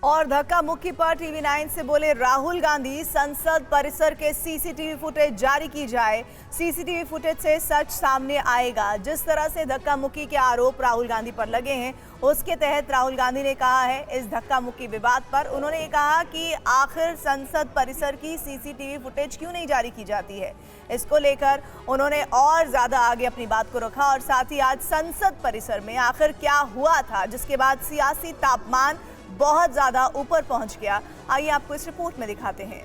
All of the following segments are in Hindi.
और धक्का मुक्की पर टीवी 9 से बोले राहुल गांधी, संसद परिसर के सीसीटीवी फुटेज जारी की जाए, सीसीटीवी फुटेज से सच सामने आएगा। जिस तरह से धक्का मुक्की के आरोप राहुल गांधी पर लगे हैं, उसके तहत राहुल गांधी ने कहा है इस धक्का मुक्की विवाद पर। उन्होंने ये कहा कि आखिर संसद परिसर की सीसीटीवी फुटेज क्यों नहीं जारी की जाती है। इसको लेकर उन्होंने और ज्यादा आगे अपनी बात को रखा और साथ ही आज संसद परिसर में आखिर क्या हुआ था, जिसके बाद सियासी तापमान बहुत ज्यादा ऊपर पहुंच गया। आइए आपको इस रिपोर्ट में दिखाते हैं।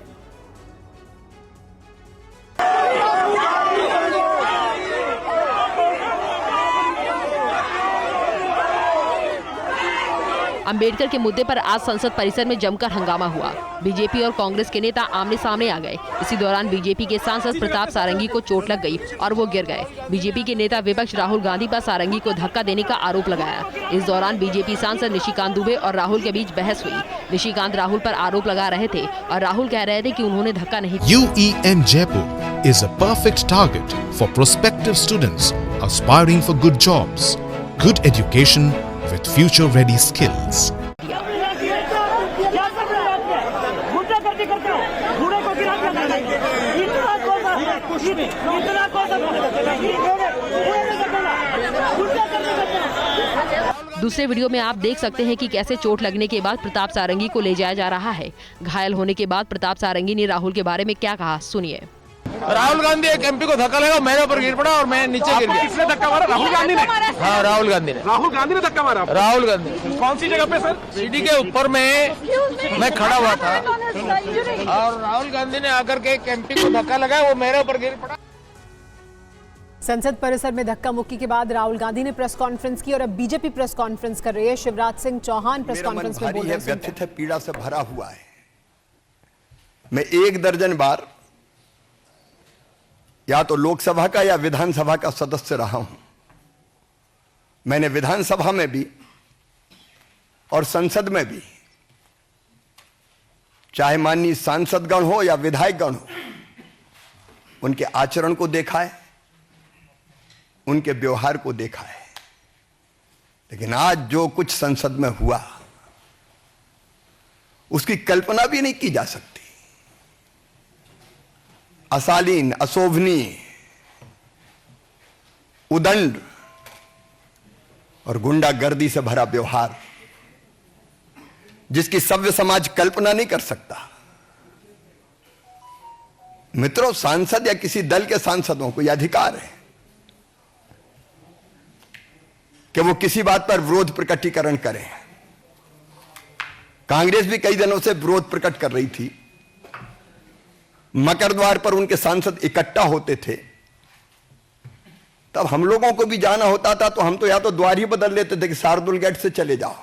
अंबेडकर के मुद्दे पर आज संसद परिसर में जमकर हंगामा हुआ। बीजेपी और कांग्रेस के नेता आमने सामने आ गए। इसी दौरान बीजेपी के सांसद प्रताप सारंगी को चोट लग गई और वो गिर गए। बीजेपी के नेता विपक्ष राहुल गांधी पर सारंगी को धक्का देने का आरोप लगाया। इस दौरान बीजेपी सांसद निशिकांत दुबे और राहुल के बीच बहस हुई। निशिकांत राहुल पर आरोप लगा रहे थे और राहुल कह रहे थे कि उन्होंने धक्का नहीं किया। UEM Jaipur is a perfect target for prospective students aspiring for good jobs, good education with future-ready skills. दूसरे वीडियो में आप देख सकते हैं कि कैसे चोट लगने के बाद प्रताप सारंगी को ले जाया जा रहा है। घायल होने के बाद प्रताप सारंगी ने राहुल के बारे में क्या कहा, सुनिए। राहुल गांधी एक एमपी को धक्का लगा, मेरे ऊपर गिर पड़ा और मैं नीचे गिर गया। किसने धक्का मारा? राहुल गांधी ने? हाँ, राहुल गांधी ने। राहुल गांधी ने धक्का मारा? राहुल गांधी। कौन सी जगह पे सर? सीढ़ी के ऊपर में मैं खड़ा हुआ था और राहुल गांधी ने आकर के एक एमपी को धक्का लगाया, वो मेरे ऊपर गिर पड़ा। संसद परिसर में धक्का मुक्की के बाद राहुल गांधी ने प्रेस कॉन्फ्रेंस की और अब बीजेपी प्रेस कॉन्फ्रेंस कर रही है। शिवराज सिंह चौहान प्रेस कॉन्फ्रेंस में बोल रहे हैं। व्यथित है, पीड़ा से भरा हुआ है। मैं 1 दर्जन बार या तो लोकसभा का या विधानसभा का सदस्य रहा हूं। मैंने विधानसभा में भी और संसद में भी, चाहे माननीय सांसदगण हो या विधायकगण हो, उनके आचरण को देखा है, उनके व्यवहार को देखा है। लेकिन आज जो कुछ संसद में हुआ, उसकी कल्पना भी नहीं की जा सकती। अशालीन, अशोभनीय, उदंड और गुंडागर्दी से भरा व्यवहार, जिसकी सभ्य समाज कल्पना नहीं कर सकता। मित्रों, सांसद या किसी दल के सांसदों को यह अधिकार है कि वो किसी बात पर विरोध प्रकटीकरण करें। कांग्रेस भी कई दिनों से विरोध प्रकट कर रही थी। मकर द्वार पर उनके सांसद इकट्ठा होते थे, तब हम लोगों को भी जाना होता था तो हम तो या तो द्वार ही बदल लेते थे कि शार्दुल गेट से चले जाओ,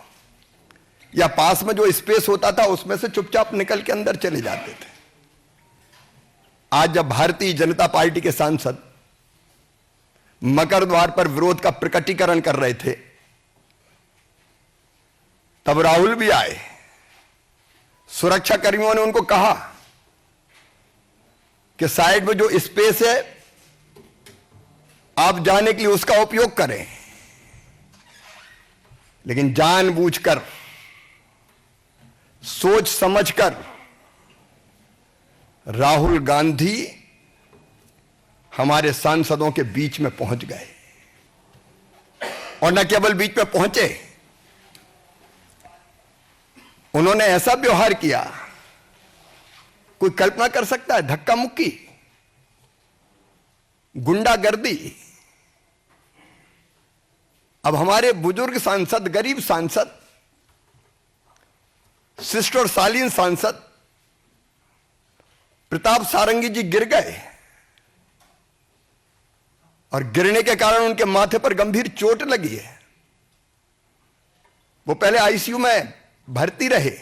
या पास में जो स्पेस होता था उसमें से चुपचाप निकल के अंदर चले जाते थे। आज जब भारतीय जनता पार्टी के सांसद मकर द्वार पर विरोध का प्रकटीकरण कर रहे थे, तब राहुल भी आए। सुरक्षा कर्मियों ने उनको कहा कि साइड में जो स्पेस है आप जाने के लिए उसका उपयोग करें। लेकिन जानबूझकर, सोच समझकर राहुल गांधी हमारे सांसदों के बीच में पहुंच गए। और न केवल बीच में पहुंचे, उन्होंने ऐसा व्यवहार किया, कोई कल्पना कर सकता है? धक्का मुक्की, गुंडागर्दी। अब हमारे बुजुर्ग सांसद, गरीब सांसद, शिष्ट और शालीन सांसद प्रताप सारंगी जी गिर गए और गिरने के कारण उनके माथे पर गंभीर चोट लगी है। वो पहले आईसीयू में भर्ती रहे,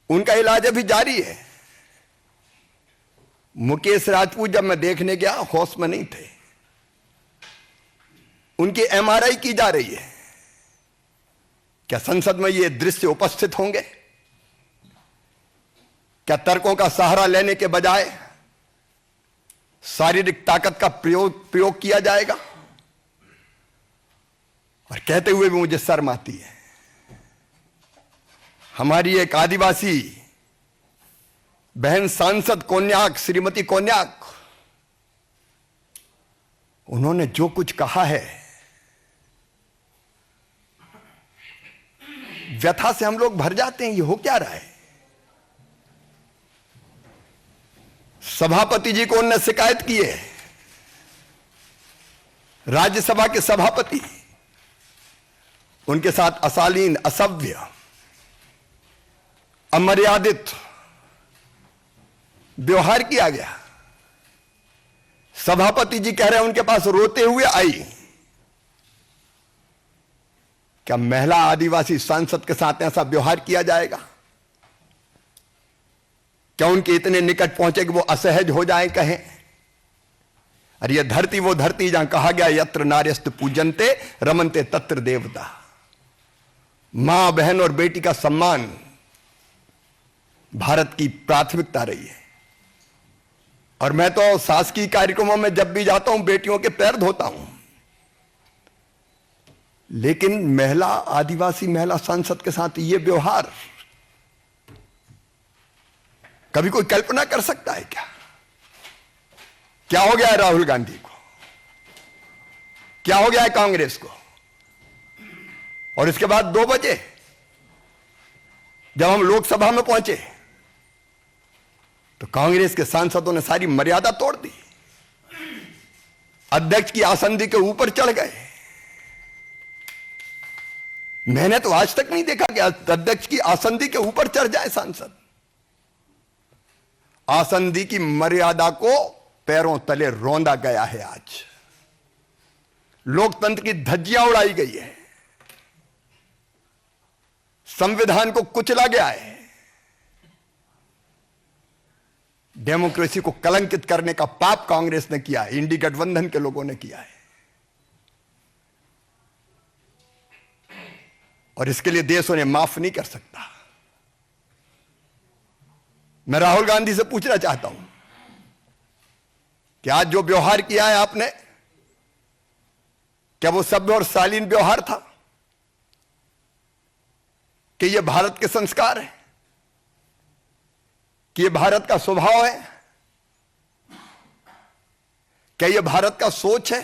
उनका इलाज अभी जारी है। मुकेश राजपूत जब मैं देखने गया, होश में नहीं थे। उनकी एमआरआई की जा रही है। क्या संसद में ये दृश्य उपस्थित होंगे? क्या तर्कों का सहारा लेने के बजाय शारीरिक ताकत का प्रयोग किया जाएगा? और कहते हुए भी मुझे शर्म आती है। हमारी एक आदिवासी बहन सांसद कोन्याक, श्रीमती कोन्याक, उन्होंने जो कुछ कहा है, व्यथा से हम लोग भर जाते हैं। ये हो क्या रहा है? सभापति जी को उन्होंने शिकायत की है, राज्यसभा के सभापति, उनके साथ अशालीन, असभ्य, अमर्यादित व्यवहार किया गया। सभापति जी कह रहे हैं उनके पास रोते हुए आई। क्या महिला आदिवासी सांसद के साथ ऐसा व्यवहार किया जाएगा? क्या उनके इतने निकट पहुंचे कि वो असहज हो जाएं, कहें अरे ये धरती वो धरती जहां कहा गया यत्र नार्यस्तु पूजन्ते रमन्ते तत्र देवता। मां, बहन और बेटी का सम्मान भारत की प्राथमिकता रही है। और मैं तो शासकीय कार्यक्रमों में जब भी जाता हूं बेटियों के पैर धोता हूं, लेकिन महिला, आदिवासी महिला सांसद के साथ यह व्यवहार कभी कोई कल्पना कर सकता है क्या? क्या हो गया है राहुल गांधी को? क्या हो गया है कांग्रेस को? और इसके बाद 2 बजे जब हम लोकसभा में पहुंचे तो कांग्रेस के सांसदों ने सारी मर्यादा तोड़ दी, अध्यक्ष की आसंदी के ऊपर चढ़ गए। मैंने तो आज तक नहीं देखा कि अध्यक्ष की आसंदी के ऊपर चढ़ जाए सांसद। आसंदी की मर्यादा को पैरों तले रौंदा गया है। आज लोकतंत्र की धज्जियां उड़ाई गई है, संविधान को कुचला गया है, डेमोक्रेसी को कलंकित करने का पाप कांग्रेस ने किया है, इंडी गठबंधन के लोगों ने किया है। और इसके लिए देश उन्हें माफ नहीं कर सकता। मैं राहुल गांधी से पूछना चाहता हूं कि आज जो व्यवहार किया है आपने, क्या वो सभ्य और शालीन व्यवहार था? कि यह भारत के संस्कार है? कि यह भारत का स्वभाव है? क्या यह भारत का सोच है?